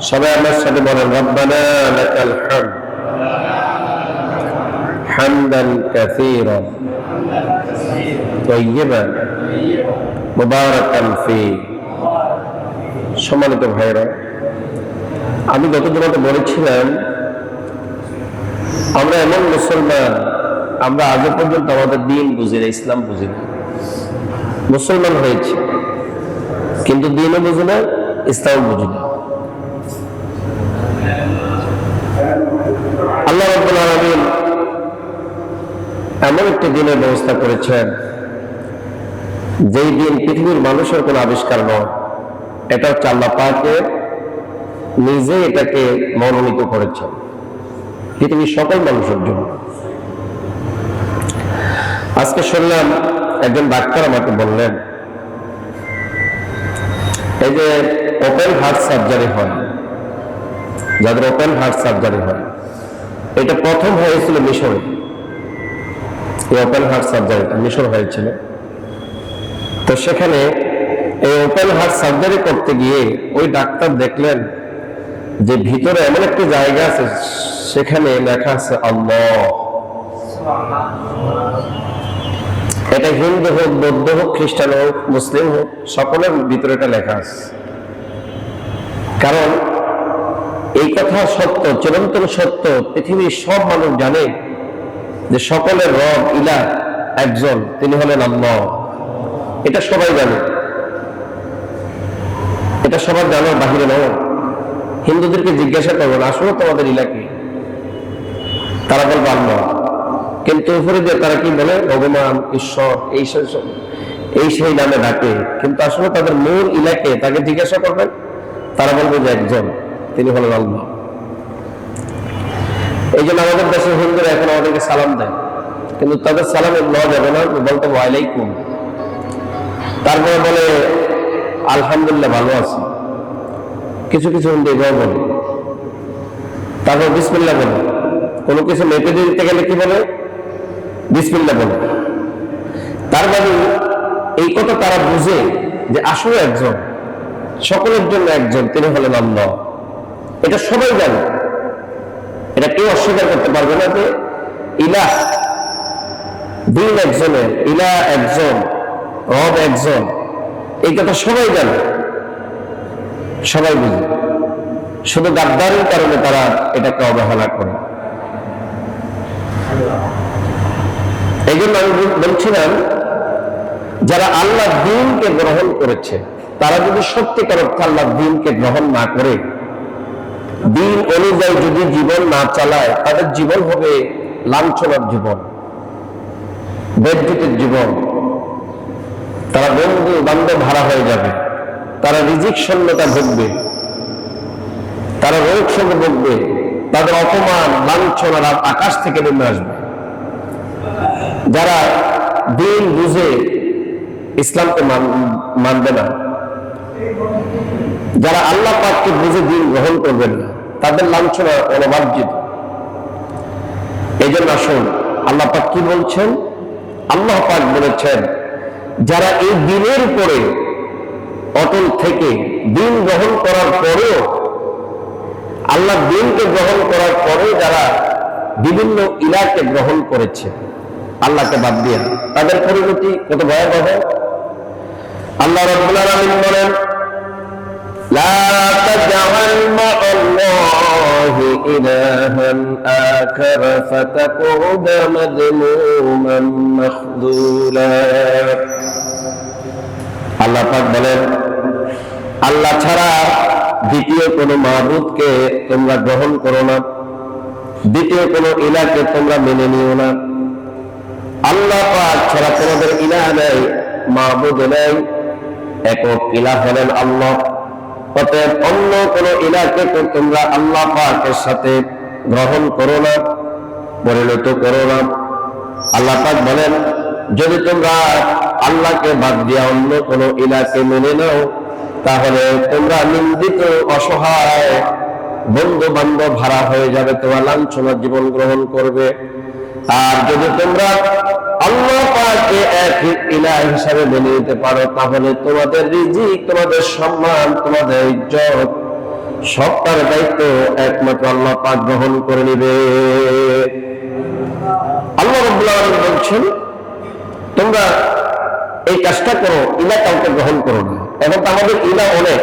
সবাই আমার সাথে বলেন রব্বানা লাকাল হামদ হামদান কাসীরান তাইয়িবান মুবারাকান ফি। সম্মানিত ভাইরা, আমি গত জুমাতে বলেছিলাম আমরা এমন মুসলমান, আমরা আজ পর্যন্ত আমাদের দিন বুঝি না, ইসলাম বুঝি না। মুসলমান হয়েছে কিন্তু দিনও বুঝি না, ইসলাম বুঝি না। আল্লাহ রাব্বুল আলামিন এমন একটি দিনের ব্যবস্থা করেছেন যেই দিন পৃথিবীর মানুষের কোনো আবিষ্কার নয়, এটা হচ্ছে আল্লাহ পাকের নিজে এটাকে মনোনীত করেছেন পৃথিবীর সকল মানুষের জন্য। আজকে শুনলাম একজন ডাক্তার আমাকে বললেন, এই যে ওপেন হার্ট সার্জারি হয়, যাদের ওপেন হার্ট সার্জারি হয়, এটা প্রথম হয়েছিল মিশরে। এই ওপেন হার্ট সার্জারিটা মিশর হয়েছিল। তো সেখানে এই ওপেন হার্ট সার্জারি করতে গিয়ে ওই ডাক্তার দেখলেন যে ভিতরে এমন একটি জায়গা আছে, সেখানে লেখা আছে আল্লাহ। এটা হিন্দু হোক, বৌদ্ধ হোক, খ্রিস্টান হোক, মুসলিম হোক, সকলের ভিতরে এটা লেখা আছে। কারণ এই কথা সত্য, চিরন্তন সত্য, পৃথিবীর সব মানুষ জানে যে সকলের রব ইলাহ একজন, তিনি হলেন আল্লাহ। এটা সবাই জানে, এটা সবার জানার বাহিরে নয়। হিন্দুদেরকে জিজ্ঞাসা করবেন আসলে তোমাদের ইলাহ কি, তারা বলবে আল্লাহ। কিন্তু উপরে যে তারা কি বলে ভগবান, ঈশ্বর, এই সেই নামে ডাকে, কিন্তু আসলে তাদের মূল ইলাকে তাকে জিজ্ঞাসা করবেন, তারা বলবে যে একজন, তিনি হলেন আল্লাহ। এই জন্য আমাদের দেশের হিন্দুরা এখন আমাদেরকে সালাম দেয়, কিন্তু তাদের সালামে লওয়া যাবে না, বলতে ওয়ালাইকুম। তারপরে বলে আলহামদুলিল্লাহ, ভালো আছি। কিছু কিছু হিন্দু এভাবে বলে। তারপর বিসমিল্লাহ বলে, কোনো কিছু মেপে দিতে গেলে কি বলে, বিসমিল্লাহ বলে। তার মানে এই কথা তারা বুঝে যে আসলে একজন, সকলের জন্য একজন, তিনি হলেন আল্লাহ। এটা সবাই জানে, এটা কেউ অস্বীকার করতে পারবে না যে ইলাহ, দিন একজনের, ইলাহ একজন, রব একজন, এই কথা সবাই জানে, সবাই বুঝে। শুধু গাদ্দারির কারণে তারা এটাকে অবহেলা করে। এই জন্য আমি বলছিলাম, যারা আল্লাহ দ্বীনকে গ্রহণ করেছে, তারা যদি সত্যিকার অর্থে আল্লাহ দ্বীনকে গ্রহণ না করে, দ্বীন অনুযায়ী যদি জীবন না চালায়, তাদের জীবন হবে লাঞ্ছনার জীবন, বেজ্জতির জীবন। তারা বন্ধু বান্ধব হারা হয়ে যাবে, তারা রিজিক শূন্যতা ভুগবে, তারা রোগ শোক ভুগবে, তাদের অপমান লাঞ্ছনার আকাশ থেকে নেমে আসবে। যারা দ্বীন বুঝে ইসলামকে মানবে না, যারা আল্লাহ পাককে বুঝে দ্বীন গ্রহণ করবেন না, তাদের লাঞ্ছনা অনবার্জিত। এই জন্য আসুন, আল্লাহ পাক কি বলছেন? আল্লাহ পাক বলেছেন, যারা এই দ্বীনের উপরে অটল থেকে দ্বীন গ্রহণ করার পরেও, আল্লাহ দ্বীনকে গ্রহণ করার পরে যারা বিভিন্ন ইলাকে গ্রহণ করেছে আল্লাহকে বাদ দিয়ে, তাদের পরিণতি কত ভয়াবহ। আল্লাহ রাব্বুল আলামিন বলেন, লা তাজআল মা'আল্লাহি ইলাহান আখার ফাতাকুদা মাযমুমান মাখযুলা। আল্লাহ পাক বলেন, আল্লাহ ছাড়া দ্বিতীয় কোনো মাবুদকে তোমরা গ্রহণ করো না, দ্বিতীয় কোনো ইলাহকে তোমরা মেনে নিও না। আল্লাহ পাক ছাড়া তোমাদের ইলাহ নেই, মাবুদ নেই, একক ইলাহ হলেন আল্লাহ। অতএব অন্য কোনো ইলাহকে তোমরা আল্লাহ পাকের সাথে গ্রহণ করো না, পরিণত করো না। আল্লাহ পাক বলেন, যদি তোমরা আল্লাহকে বাদ দিয়ে অন্য কোনো ইলাহকে মেনে নাও, তাহলে তোমরা নিন্দিত, অসহায়, বন্ধু বান্ধব হারা হয়ে যাবে, তোমরা লাঞ্ছনার জীবন গ্রহণ করবে। আর যদি তোমরা আল্লাহ পাককে এক ইলাহ হিসাবে মেনে নিতে পারো, তাহলে তোমাদের রিজিক, তোমাদের সম্মান, তোমাদের ইজ্জত সবটার দায়িত্ব একমাত্র আল্লাহ পাক গ্রহণ করে নিবে। আল্লাহ রাব্বুল আলামিন বলছেন, তোমরা এই কাজটা করো, ইলা কাউকে গ্রহণ করো না। এখন তো আমাদের ইলা অনেক।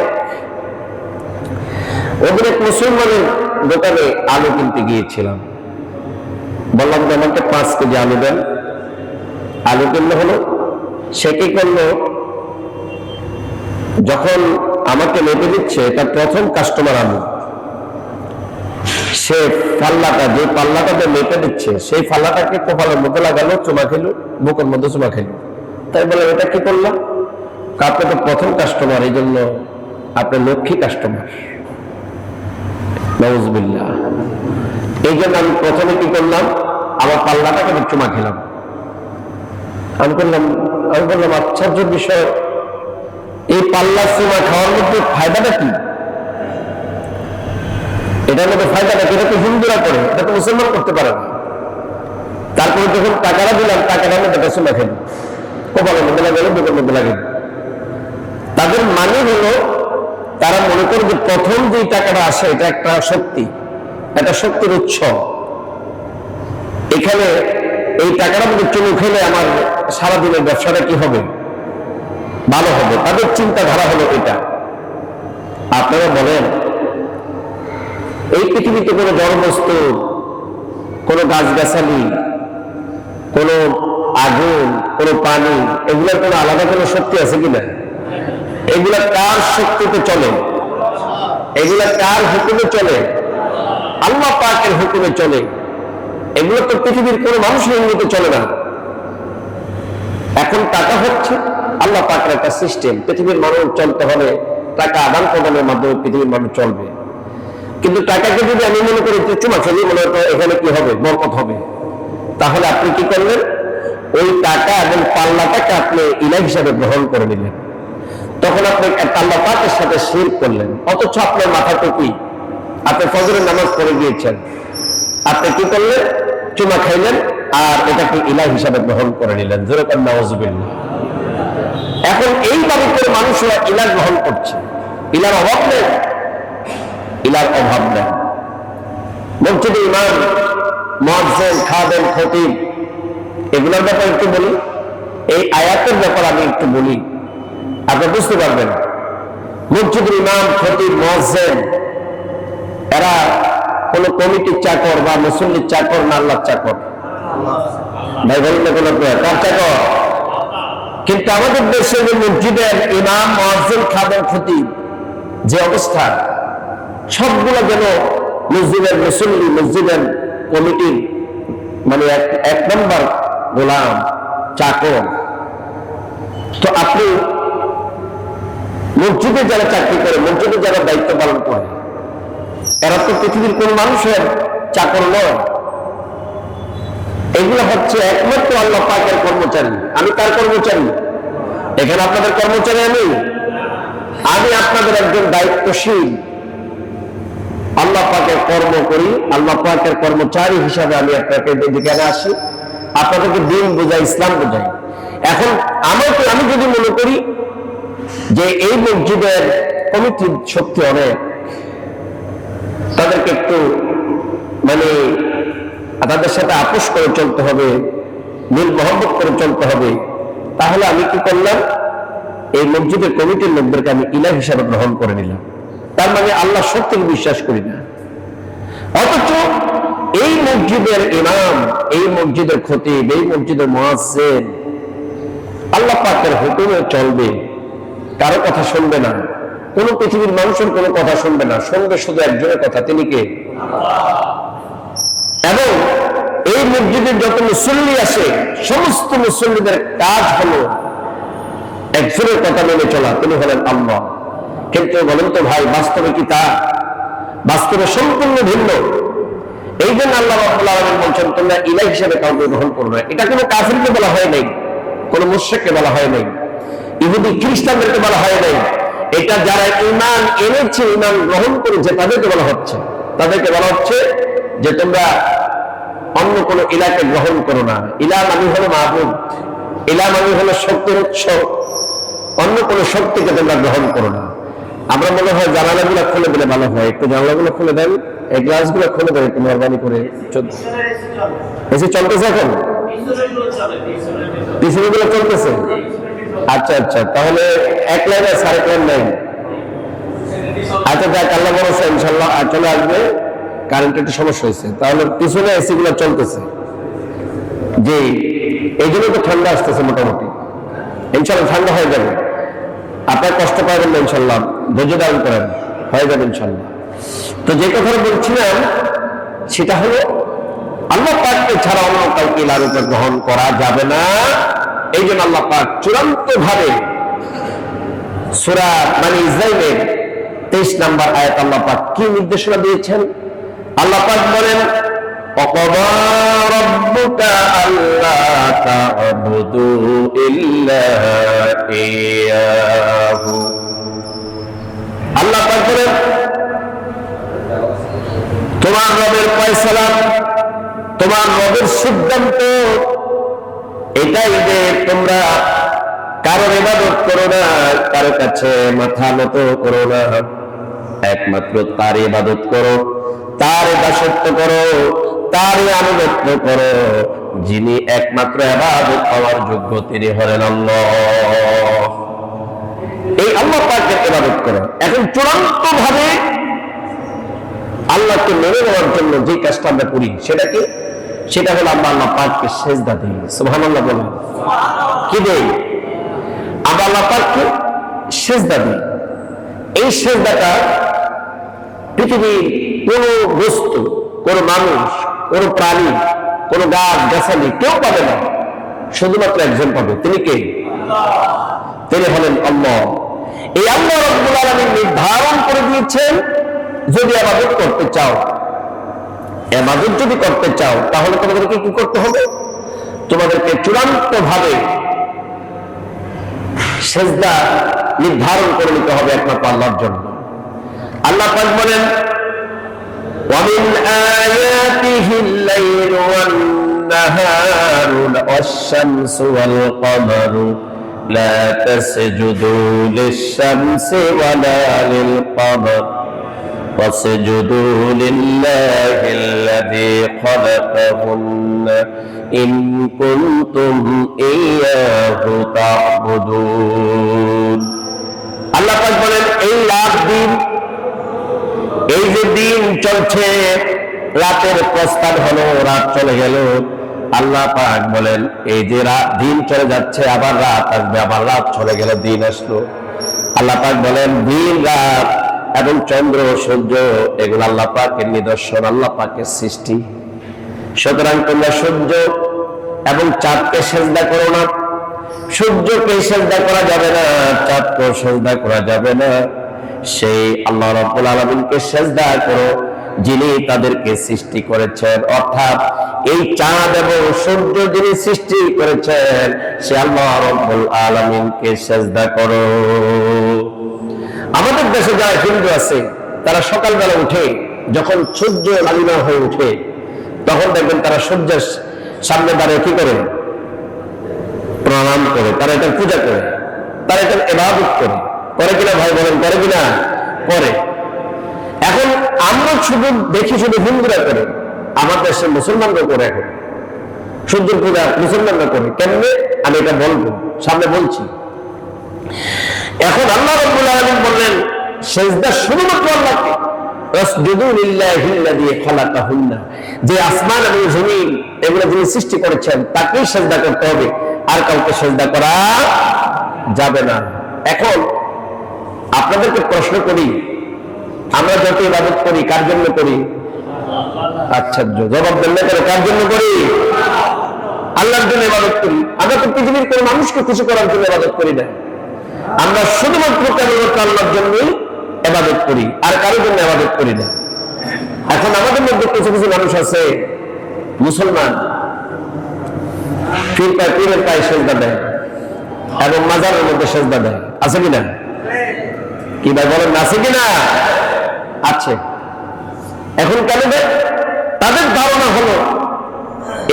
ওদের এক মুসলমানের দোকানে আলু কিনতে গিয়েছিলাম, বললাম যে আমাকে 5 কেজি আলু দেন। আলু কিনলে হলো, সে কি করলো, যখন আমাকে মেপে দিচ্ছে, তার প্রথম কাস্টমার আমি, সে পাল্লাটা, যে পাল্লাটাতে মেপে দিচ্ছে, সেই পাল্লাটাকে কপালের মধ্যে লাগালো, চুমা খেলো, বুকের মধ্যে চুমা খেলো। তাই বলে, এটা কি করলাম? আপনি তো প্রথম কাস্টমার, এই জন্য আপনি লক্ষ্মী কাস্টমার। নাউজুবিল্লাহ। এই জন্য আমি প্রথমে কি করলাম, আমার পাল্লাটাকে আমি চুমা খেলাম। আমি বললাম আশ্চর্য বিষয়, এই পাল্লা চুমা খাওয়ার মধ্যে ফায়দাটা কি? এটার মধ্যে ফায়দাটা কি? এটা তো হিন্দুরা করে, এটা তো মুসলমান করতে পারে না। তারপরে যখন টাকাটা দিলাম, টাকাটার মধ্যে একটা চুমা খেলাম, কপালের মধ্যে লাগালো, বুকের মধ্যে লাগালো। তাদের মানে হলো, তারা মনে করে যে প্রথম যে টাকাটা আসে, এটা একটা শক্তি, একটা শক্তির উৎস। এখানে এই টাকাটা মধ্যে চুমু খেলে আমার সারাদিনের ব্যবসাটা কি হবে? ভালো হবে। তাদের চিন্তাধারা হলো এটা। আপনারা বলেন, এই পৃথিবীতে কোনো জড়বস্তু, কোনো গাছগাছালি, কোনো আগুন, কোনো পানি, এগুলোর কোনো আলাদা কোনো শক্তি আছে কিনা? এগুলা কার শক্তিতে চলে? এগুলা কার হুকুমে চলে? আল্লাহ পাকের হুকুমে চলে। এগুলো তো পৃথিবীর কোনো মানুষের ইঙ্গিতে চলে না। এখন টাকা হচ্ছে আল্লাহ পাকের একটা সিস্টেম। পৃথিবীর মানুষ চলতে হলে টাকা আদান প্রদানের মাধ্যমে পৃথিবীর মানুষ চলবে। কিন্তু টাকাকে যদি আমি মনে করি চুমা খেলি, মনে হয় এখানে কি হবে? বরকত হবে। তাহলে আপনি কি করলেন? ওই টাকা এবং পাল্লাটাকে আপনি ইলাহ হিসাবে গ্রহণ করে নিলেন। তখন আপনি আল্লাহ পাকের সাথে শিরক করলেন। অথচ আপনার মাথা টুপি, আপনি ফজরের নামাজ পড়ে গিয়েছেন, আপনি কি করলেন? চুমা খাইলেন আর এটাকে ইলাহ হিসাবে গ্রহণ করে নিলেন। যেরকম নাউজুবিল্লাহ। এখন এইভাবে করে মানুষরা ইলাহ গ্রহণ করছে। ইলার অভাব নেই, ইলার অভাব নেই। মসজিদে ইমাম, মুয়াজ্জিন, খাদেম, খতিব, এগুলোর ব্যাপারে একটু বলি। এই আয়াতের ব্যাপারে আমি একটু বলি, আপনি বুঝতে পারবেন। মসজিদের ইমাম, খতিব, মুয়াজ্জিন, এরা কোন কমিটির চাকর বা মুসল্লির চাকর না আল্লাহর চাকর? ভাই বলেন না, কোন কার চাকর? কিন্তু আমাদের দেশে যে মসজিদের ইমাম, মুয়াজ্জিন, খাদেম, খতিব যে অবস্থা, সবগুলো যেন মসজিদের মুসল্লি, মসজিদের কমিটির মানে এক নম্বর গোলাম, চাকর। তো আপনি মসজিদে যারা চাকরি করে, মসজিদে যারা দায়িত্ব পালন করে, এরা তো পৃথিবীর কোন মানুষের চাকর নয়। এগুলো হচ্ছে একমাত্র আল্লাহ পাকের কর্মচারী। আমি কার কর্মচারী? এখানে আপনাদের কর্মচারী আমি আপনাদের একজন দায়িত্বশীল। আল্লাহ পাকের কর্ম করি, আল্লাহ পাকের কর্মচারী হিসাবে আমি আপনাকে এখানে আসি, আপনাদেরকে দিন বোঝাই, ইসলাম বোঝাই। এখন আমি যদি মনে করি যে এই মসজিদের কমিটির শক্তি অনেক, তাদেরকে একটু মানে তাদের সাথে আপোষ করে চলতে হবে, মিল মহব্বত করে চলতে হবে, তাহলে আমি কি করলাম? এই মসজিদের কমিটির লোকদেরকে আমি ইলাহ হিসাবে গ্রহণ করে নিলাম। তার মানে আল্লাহ সত্যকে বিশ্বাস করি না। অথচ এই মসজিদের ইমাম, এই মসজিদের খতিব, এই মসজিদের মুয়াজ্জিন আল্লাহ পাকের হুকুমে চলবে, কারো কথা শুনবে না, কোন পৃথিবীর মানুষের কোনো কথা শুনবে না, শুনবে শুধু একজনের কথা। তিনি কে? এবং এই মসজিদের যত মুসল্লি আসে, সমস্ত মুসল্লিদের কাজ হলো একজনের কথা মেনে চলা, তিনি হলেন আল্লাহ। কিন্তু বলেন তো ভাই, বাস্তবে কি তা? বাস্তবে সম্পূর্ণ ভিন্ন। এই জন্য আল্লাহ রাব্বুল আলামিন বলছেন, তোমরা ইলাহ হিসেবে কাউকে গ্রহণ করো না। এটা কোনো কাফিরকে বলা হয় নাই, কোনো মুশরিককে বলা হয় নাই, ইহুদি খ্রিস্টানদেরকে বলা হয় নাই। এটা যারা ঈমান এনেছে, ঈমান গ্রহণ করেছে, তাদেরকে বলা হচ্ছে। তাদেরকে বলা হচ্ছে যে তোমরা অন্য কোনো ইলাহকে গ্রহণ করো না। ইলাহ মানে হলো মাবুদ, ইলাহ মানে হলো শক্তির উৎস। অন্য কোনো শক্তিকে তোমরা গ্রহণ করো না। আমরা মনে হয় জানালাগুলো খুলে দিলে ভালো হয়, একটু জানালাগুলো খুলে দেন, এই গ্লাসগুলো খুলে দেন একটু মেহরবানি করে। এসি চলতেছে এখন, পিছনেগুলো চলতেছে? আচ্ছা আচ্ছা, তাহলে এক লাইন আর সাড়ে লাইন নাই। আচ্ছা যাক, আল্লাহ বলেছে ইনশাল্লাহ চলে আসবে। কারেন্টের একটু সমস্যা হয়েছে, তাহলে পিছনে এসি গুলো চলতেছে। জি, এই জন্য তো ঠান্ডা আসতেছে মোটামুটি, ইনশাল্লাহ ঠান্ডা হয়ে যাবে, আপনার কষ্ট পাবেন না ইনশাল্লাহ, ধৈর্য ধারণ করেন, হয়ে যাবে ইনশাল্লাহ। তো যে কথা বলছিলাম সেটা হলো আল্লাহ পাককে ছাড়া অন্য কাউকে লালন গ্রহণ করা যাবে না। এই জন্য আল্লাহ পাক চূড়ান্ত ভাবে সূরা বনী ইসরাঈলের 23 নম্বর আয়াত আল্লাহ পাক কি নির্দেশনা দিয়েছেন? আল্লাহ পাক বলেন, وَقَضَى رَبُّكَ أَلَّا تَعْبُدُوا إِلَّا إِيَّاهُ। আল্লাহ পাক বলেন, তোমার রবের ফয়সালা, তোমার রবের সিদ্ধান্ত এটাই যে তোমরা কারোর ইবাদত করো না, কারো কাছে মাথা নত করো না, একমাত্র তার ইবাদত করো, তার দাসত্ব করো, তার আনুগত্য করো, যিনি একমাত্র ইবাদত পাওয়ার যোগ্য তিনি হলেন আল্লাহ। এই আল্লাহ পাকের ইবাদত করো। এখন চূড়ান্ত ভাবে আল্লাহকে মেনে নেওয়ার জন্য যে কাজটা আমরা করি সেটা কি? সেটা হলো আমরা আল্লাহ পাককে সিজদা দিই। সুবহানাল্লাহ বলেন। কি দেই? আমরা আল্লাহ পাককে সিজদা দিই। এই সিজদাটা পৃথিবীর কোন বস্তু, কোন মানুষ, কোন প্রাণী, কোন গাছ গাছালি কেউ পাবে না, শুধুমাত্র একজন পাবে। তিনি কে? তিনি হলেন আল্লাহ। এই আল্লাহ রাব্বুল আলামিন নির্ধারণ করে দিয়েছেন, যদি ইবাদত করতে চাও, ইবাদত যদি করতে চাও তাহলে তোমাদেরকে কি করতে হবে? তোমাদেরকে চূড়ান্ত ভাবে সিজদা নির্ধারণ করে নিতে হবে একমাত্র আল্লাহর জন্য। আল্লাহ পাক বলেন, وَمِنْ آيَاتِهِ اللَّيْلُ وَالنَّهَارُ وَالشَّمْسُ وَالْقَمَرُ لَا تَسْجُدُوا لِلشَّمْسِ وَلَا لِلْقَمَرِ وَاسْجُدُوا لِلَّهِ الَّذِي خَلَقَهُنَّ إِن كُنتُمْ إِيَّاهُ تَعْبُدُونَ। আল্লাহ পাক বলেন, এই রাত দিন, এই যে দিন চলছে, রাতের প্রস্থান হলো, রাত চলে গেল, আল্লাহ পাক বলেন এই যে দিন চলে যাচ্ছে, আবার রাত আসবে, আবার রাত চলে গেল, দিন আসলো। আল্লাহ পাক বলেন দিন রাত এবং চন্দ্র সূর্য এগুলো আল্লাহ পাকের নিদর্শন, আল্লাহ পাকের সৃষ্টি। সুতরাং তোমরা সূর্য এবং চাঁদকে সিজদা করো না, সূর্যকে সিজদা করা যাবে না, চাঁদকে সিজদা করা যাবে না। সেই আল্লাহ রাব্বুল আলামিনকে সিজদা করো যিনি তাদেরকে সৃষ্টি করেছেন, অর্থাৎ এই চাঁদ এবং সূর্য যিনি সৃষ্টি করেছেন সে আল্লাহ রাব্বুল আলামিনকে সিজদা করো। আমাদের দেশে যারা হিন্দু আছে তারা সকালবেলা উঠে যখন সূর্য লালিমা হয়ে উঠে তখন দেখবেন তারা সূর্যের সামনে দাঁড়িয়ে কি করে? প্রণাম করে, তারা এটা পূজা করে, তারা এটা ইবাদত করে। করে কিনা ভাই বলেন? করে কিনা? করে। এখন আমরা শুধু দেখি শুধু হিন্দুরা করে, আমার দেশে মুসলমানরা করে। এখন সূর্যের পূজা মুসলমানরা করে। কেমনে? আমি এটা বলবো, সামনে বলছি। এখন আল্লাহ রাব্বুল আলামিন বললেন সিজদা শুধুমাত্র আল্লাহকে, ওয়াসজুদু লিল্লাহিল্লাযী খালাকাহুন্না, যে আসমান এবং জমিন এগুলো যিনি সৃষ্টি করেছেন তাকেই সিজদা করতে হবে, আর কাউকে সিজদা করা যাবে না। এখন আপনাদেরকে প্রশ্ন করি, আমরা যত ইবাদত করি কার জন্য করি? আচ্ছা জবাব দেন না কেন? কার জন্য করি? আল্লাহর জন্য ইবাদত করি। আমরা তো পৃথিবীর কোন মানুষকে খুশি করার জন্য ইবাদত করি না, আমরা শুধুমাত্র কেবলমাত্র আল্লাহর জন্যই ইবাদত করি, আর কারোর জন্য ইবাদত করি না। এখন আমাদের মধ্যে কিছু কিছু মানুষ আছে মুসলমান, পীরের পায়ে সিজদা দেয় এবং মাজারের মধ্যে সিজদা দেয়, আছে কিনা? কি ভাই বলেন, আছে কিনা? আছে। এখন কেন দেয়? তাদের ধারণা হলো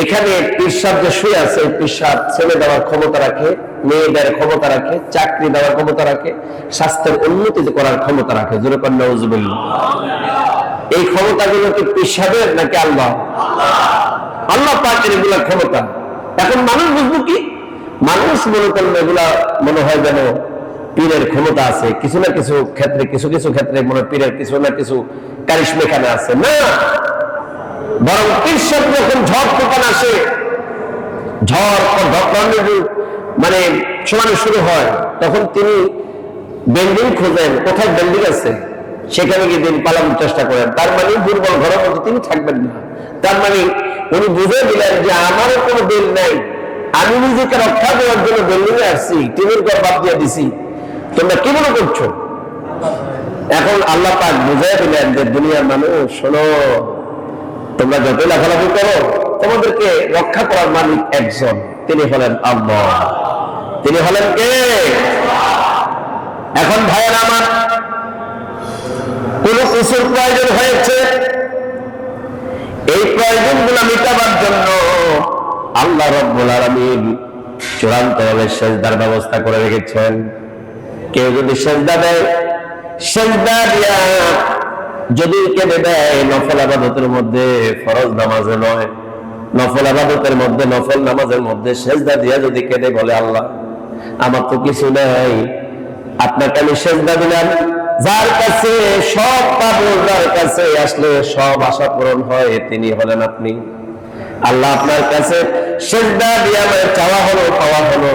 এখানে পীর সাহেব যে শুয়ে আছে, পীর সাহেব ছেড়ে দেওয়ার ক্ষমতা রাখে, মেয়েদের ক্ষমতা রাখে, চাকরি দেওয়ার ক্ষমতা রাখে, স্বাস্থ্যের উন্নতি করার ক্ষমতা রাখে। জোরে কর নাউজুবিল্লাহ। এই ক্ষমতাগুলো কি পেশাবের নাকি আল্লাহ? আল্লাহ পাকের এগুলা ক্ষমতা। এখন মানুষ বুঝবো কি? মানুষ মনে করলে এগুলা মনে হয় যেন পীরের ক্ষমতা আছে, কিছু না কিছু ক্ষেত্রে, কিছু কিছু ক্ষেত্রে মনে পীরের কিছু না কিছু কারিশমা এখানে আছে। না, বরং পীর সাহেব যখন ঝড় তুফান আসে, ঝড় মানে সমানে শুরু হয়, তখন তিনি বিল্ডিং খোঁজেন, কোথায় বিল্ডিং আছে সেখানে গিয়ে দিন পালানোর চেষ্টা করেন। তার মানে দুর্বল ঘরের মধ্যে তিনি থাকবেন না। তার মানে উনি বুঝে দিলেন যে আমারও কোনো দিল নাই, আমি নিজেকে রক্ষা করার জন্য বিল্ডিং এ আসছি, টিভির ঘর বাদ দিয়ে দিছি, তোমরা কি মনে করছো? এখন আল্লাহ পাক বুঝাই দিলেন যে দুনিয়ার মানুষ শোনো, তোমরা যত লাফালাফি করো, তোমাদেরকে রক্ষা করার মালিক একজন, তিনি হলেন আল্লাহ। তিনি হলেন কে? এখন ভাইয়ের আমার, কোন কিছুর প্রয়োজন হয়েছে, এই প্রয়োজনগুলো মেটাবার জন্য আল্লাহ রাব্বুল আলামিন চূড়ান্তভাবে সেজদার ব্যবস্থা করে রেখেছেন। কেউ যদি সেজদা দেয়, সেজদা দিয়া যদি কেঁদে দেয়, নফল ইবাদতের মধ্যে, ফরজ নামাজে নয়, নফল ইবাদতের মধ্যে, নফল নামাজের মধ্যে সেজদা দিয়া যদি কেঁদে বলে আল্লাহ আমার তো কিছু নাই, আপনাকে আমি সেজদা দিলাম, যার কাছে সব পাবো, যার কাছে আসলে সব আশা পূরণ হয়, তিনি হলেন আপনি। আল্লাহ আপনার কাছে সেজদা দিয়ে আমার চাওয়া হলো, পাওয়া হলো,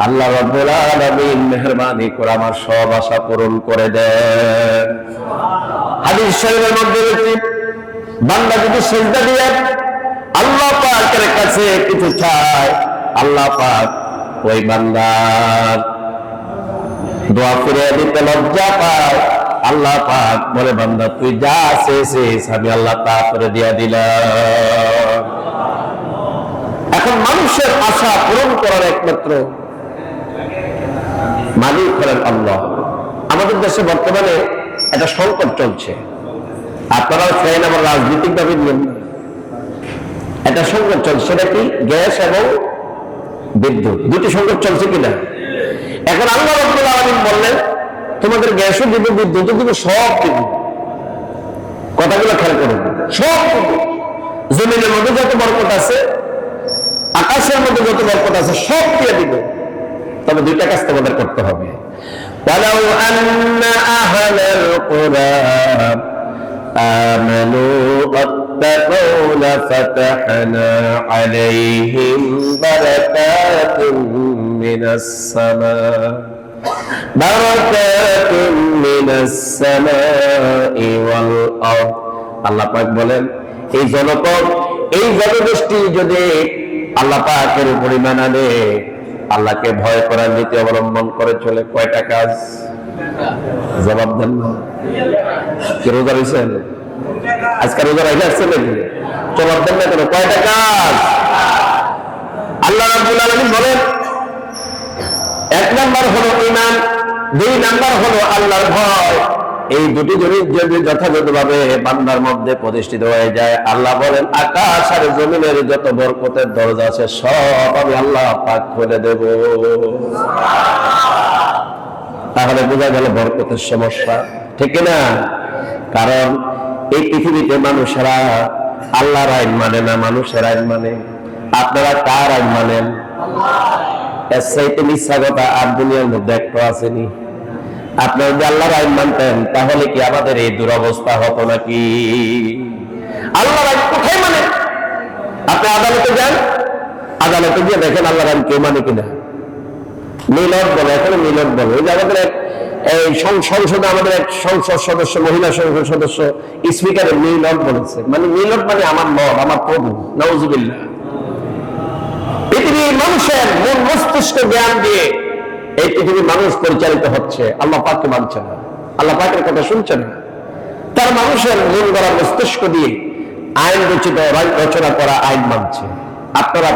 আল্লাহ রাব্বুল আলামিন মেহেরবানি করে আমার সব আশা পূরণ করে দেন। হাদিস শরীফের মধ্যে রয়েছে, বান্দা যদি সেজদা দিয়ে আল্লাহ পাকের কাছে কিছু চায়, আল্লাহ পাক ওই বান্দার দোয়া ফিরিয়ে দিতে লজ্জা পায়। আল্লাহ পাক বলে বান্দা তুই যা চেয়েছিস আমি আল্লাহ তা করে দিয়া দিলাম। এখন মানুষের আশা পূরণ করার একমাত্র মালিক হলেন আল্লাহ। আমাদের দেশে বর্তমানে একটা সংকট চলছে, আপনারা চাইন আমার রাজনৈতিক ভাবে নিয়ম না, একটা সংকট চলছে, সেটা কি গ্যাস এবং বিদ্যুৎ, দুটি সংকট চলছে কিনা। এখন আল্লাহ রাব্বুল আলামিন বললেন তোমাদের গ্যাসও দিব, বিদ্যুৎও দিব, সব দিব। কথাগুলো খেয়াল করুন, সব দিব। জমিনের মধ্যে যত বরকত আছে, আকাশের মধ্যে যত বরকত আছে, সব দিয়ে দিব। তবে দুইটা কাজ তোমাদের করতে হবে। ওয়ালাউ আন্না আহলাল কুরআ আমানু ওয়াত্তাকু লাফাতাহনা আলাইহিম বারাকাতুম মিনাস সামা বারাকাতুম মিনাস সামাই ওয়াল আরদ। আল্লাহ পাক বলেন এই জনপদ, এই জনগোষ্ঠী যদি আল্লাহ পাকের উপর ঈমান আনে, আল্লাহকে ভয় করার নীতি অবলম্বন করে চলে, কয়টা কাজ? জবাব দেন না। কি রোজা রয়েছেন? আজকে রোজা রেখে আসছেন নাকি? জবাব দেন না কেন? কয়টা কাজ? আল্লাহ রাব্বুল আলামিন বলেন এক নাম্বার হলো ঈমান, দুই নাম্বার হলো আল্লাহর ভয়। এই দুটি জিনিস যদি যথাযথভাবে বান্দার মধ্যে প্রতিষ্ঠিত হয়ে যায়, আল্লাহ বলেন আকাশ আর জমিনের যত বরকতের দরজা আছে সব আমি আল্লাহ পাক খুলে দেব। তাহলে বোঝা গেল বরকতের সমস্যা, ঠিক না? কারণ এই পৃথিবীতে মানুষেরা আল্লাহর আইন মানে না, মানুষের আইন মানে। আপনারা কার আইন মানেন? এর চাইতে মিথ্যা কথা আর দুনিয়ার মধ্যে একটা আসেনি। আপনারা যদি আল্লাহর আইন মানতেন তাহলে কি আমাদের এই দুরবস্থা হতো নাকি? আল্লাহর আইন কোথায় মানে? আপনি আদালতে যান, আদালতে গিয়ে দেখেন আল্লাহর আইন কেউ মানে কিনা। মিলদ বলে, এখানে মিলদ বলে। ওই যে আমাদের এই সংসদে আমাদের এক সংসদ সদস্য, মহিলা সংসদ সদস্য স্পিকারের মিলদ বলেছে, মানে মিলদ মানে আমার লর্ড, আমার প্রভু। নাউজুবিল্লাহ। পৃথিবীর মানুষের মন মস্তিষ্ক জ্ঞান দিয়ে এই পৃথিবীর মানুষ পরিচালিত হচ্ছে, আল্লাহ পাককে মানছে না, আল্লাহ পাকের কথা শুনছে না। তার মানুষের মন গড়া মস্তিষ্ক দিয়ে আইন রচিত, রচনা করা আইন মানছে। আপনারা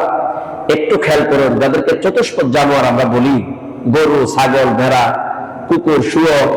একটু খেয়াল করুন, যাদেরকে চতুষ্পদ জানোয়ার আমরা বলি, গরু, ছাগল, ভেড়া, কুকুর, শুয়োর,